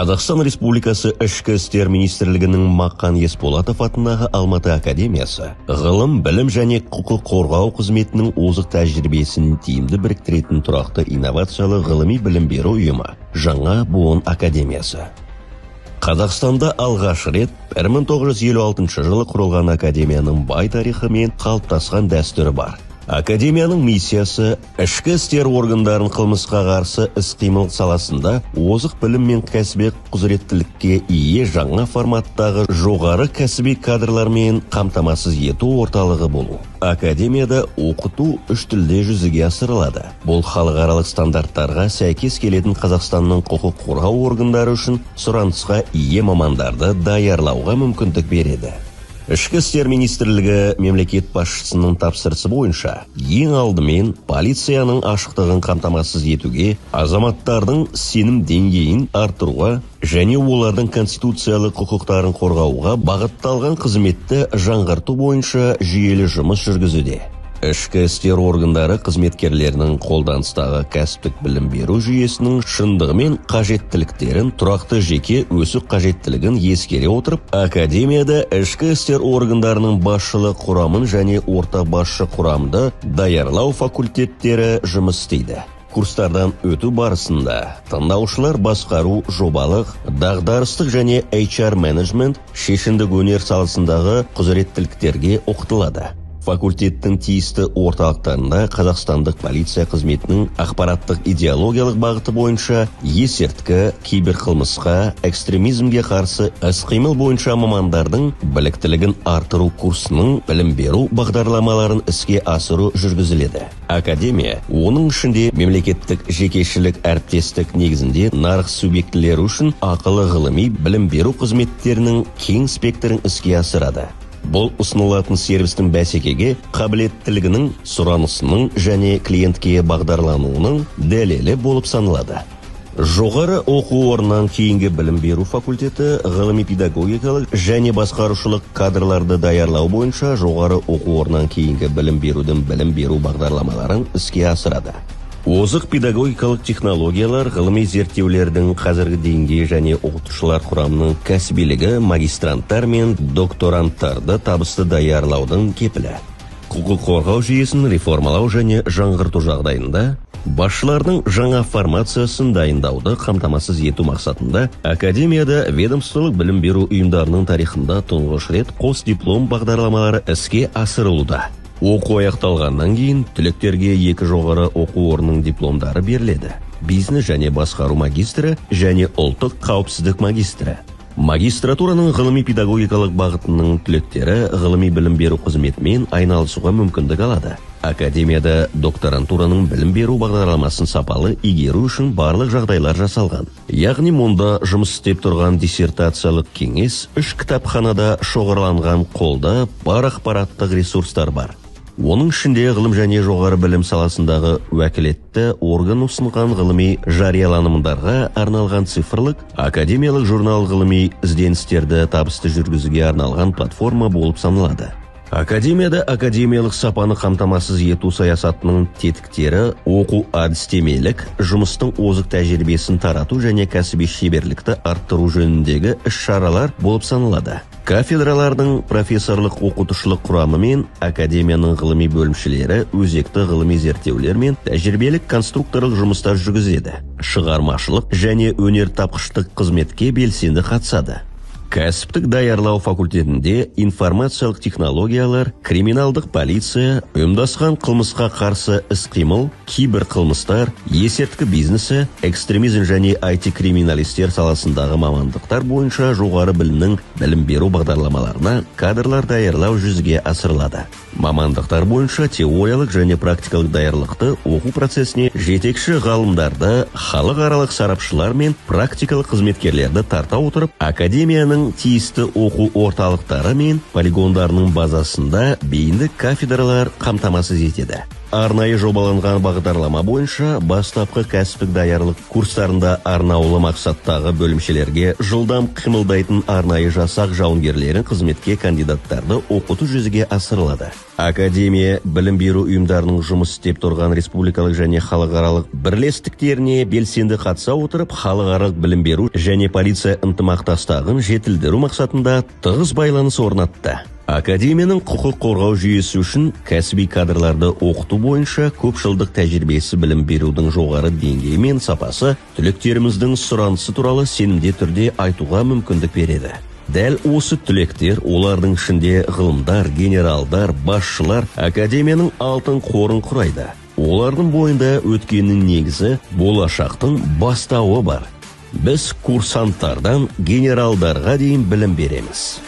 Қазақстан Республикасы Ішкі істер министрлігінің Мақан Есболатов атындағы Алматы академиясы ғылым, білім және құқық қорғау қызметінің озық тәжірибесін тиімді біріктіретін тұрақты инновациялы ғылыми білім беру ұйымы жаңа буын академиясы. Қазақстанда алғаш рет 1956 жылы құрылған академияның бай тарихы мен қалыптасқан дәстүрі бар. Академияның миссиясы ішкі істер органдарын қылмысқа қарсы іс-қимыл саласында озық білім мен кәсіби құзыреттілікке ие жаңа форматтағы жоғары кәсіби кадрлармен қамтамасыз ету орталығы болу. Академияда оқыту 3 тілде жүзеге асырылады. Бұл халықаралық стандарттарға сәйкес келетін Қазақстанның құқық қорғау органдары үшін сұранысқа ие мамандарды даярлауға мүмкіндік береді. Ішкі істер министрлігі мемлекет басшысының тапсырысы бойынша ең алдымен полицияның ашықтығын қамтамасыз етуге, азаматтардың сенім деңгейін арттыруға және олардың конституциялық құқықтарын қорғауға бағытталған қызметті жаңғырту бойынша жүйелі жұмыс жүргізуде. Ішкі істер органдары қызметкерлерінің қолданыстағы кәсіптік білім беру жүйесінің шындығы мен қажеттіліктерін тұрақты жеке өсу қажеттілігін ескере отырып, академияда ішкі істер органдарының басшылық құрамын және орта басшы құрамды даярлау факультеттері жұмыс істейді. Курстардан өту барысында тыңдаушылар басқару, жобалық, дағдарыстық және HR менеджмент, шешендік өнер саласындағы құзыреттіліктерге оқытылады. Факультеттің тиісті орталықтарында қазақстандық полиция қызметінің ақпараттық идеологиялық бағыты бойынша есерткі, киберқылмысқа, экстремизмге қарсы іс-қимыл бойынша мамандардың біліктілігін artıру курсының білім беру бағдарламаларын іске асыру жүргізіледі. Академия, оның ішінде мемлекеттік жекешілік әріптестік негізінде нарық субъектілері үшін ақылы ғылыми білім беру қызметтерінің кең спектрін іске асырады. Бұл ұсынылатын сервистің бәсекеге қабілеттілігінің, сұранысының және клиентке бағдарлануының дәлелі болып саналады. Жоғары оқу орнынан кейінгі білім беру факультеті ғылыми-педагогикалық және басқарушылық кадрларды даярлау бойынша жоғары оқу орнынан кейінгі білім берудің білім беру бағдарламаларын іске асырады. Озық педагогикалық технологиялар ғылыми зерттеулердің қазіргі деңгейі және оқытушылар құрамының кәсібилігі магистранттар мен докторанттарды табысты даярлаудың кепілі. Құқық қорғау жүйесін реформалау және жаңғырту жағдайында басшылардың жаңа формациясын дайындауды қамтамасыз ету мақсатында академияда ведомстволық білім беру ұйымдарының тарихында тұңғыш рет қос диплом бағдарламалары іске асырылуда. Оқу аяқталғаннан кейін түлектерге 2 жоғары оқу орнының дипломдары беріледі. Бизнес және басқару магистрі және ұлттық қауіпсіздік магистрі. Магистратураның ғылыми-педагогикалық бағытының түлектері ғылыми білім беру қызметімен айналысуға мүмкіндік алады. Академияда докторантураның білім беру бағдарламасын сапалы игеру үшін барлық жағдайлар жасалған. Яғни мұнда жұмыс істеп тұрған диссертациялық кеңес 3 кітапханада шоғырланған қолда бар ақпараттық ресурстар бар. Оның ішінде ғылым және жоғары білім саласындағы уәкілетті орган ұсынған ғылыми жарияланымдарға арналған цифрлық, академиялық журнал ғылыми ізденістерді табысты жүргізуге арналған платформа болып саналады. Академияда академиялық сапаны қамтамасыз ету саясатының тетіктері оқу әдістемелік, жұмыстың озық тәжірибесін тарату және кәсіби шеберлікті арттыру жөніндегі іс-шаралар болып саналады. Кафедралардың профессорлық оқытушылық құрамы мен академияның ғылыми бөлімшелері өзекті ғылыми зерттеулер мен тәжірибелік конструкторлық жұмыстар жүргізеді. Шығармашылық және өнертапқыштық қызметке белсенді қатысады. Кәсіптік даярлау факультетінде информациялық технологиялар, криминалдық полиция, ұйымдасқан қылмысқа қарсы іс-қимыл, киберқылмыстар, есерткі бизнесі, экстремизм және IT-криминалистер саласындағы мамандықтар бойынша жоғары білімнің білім беру бағдарламаларына кадрлар даярлау жүзеге асырылады. Мамандықтар бойынша теориялық және практикалық даярлықты оқу процесіне жетекші ғалымдарды, халықаралық сарапшылар мен практикалық қызметкерлерді тарта отырып, академияның тиісті оқу орталықтары мен полигондарының базасында бейінді кафедралар қамтамасыз етеді. арнайы жобаланған бағдарлама бойынша бастапқы кәсіптік даярлық курстарында арнаулы мақсаттағы бөлімшелерге жылдам қимылдайтын арнайы жасақ жауынгерлерін қызметке кандидаттарды оқыту жүзеге асырылады. Академия білім беру ұйымдарының жұмыс істеп тұрған республикалық және халықаралық бірлестіктеріне белсенді қатыса отырып, халықаралық білім беру және полиция ынтымақтастығын жетілдіру мақсатында тығыз байланыс орнатты. Академияның құқық қорғау жүйесі үшін кәсіби кадрларды оқыту бойынша көпжылдық тәжірибесі білім берудің жоғары деңгейі мен сапасы түлектеріміздің сұранысы туралы сенімді түрде айтуға мүмкіндік береді. Дәл осы түлектер, олардың ішінде ғылымдар, генералдар, басшылар академияның алтын қорын құрайды. Олардың бойында өткеннің негізі, болашақтың бастауы бар. Біз курсанттардан генералдарға дейін білім береміз.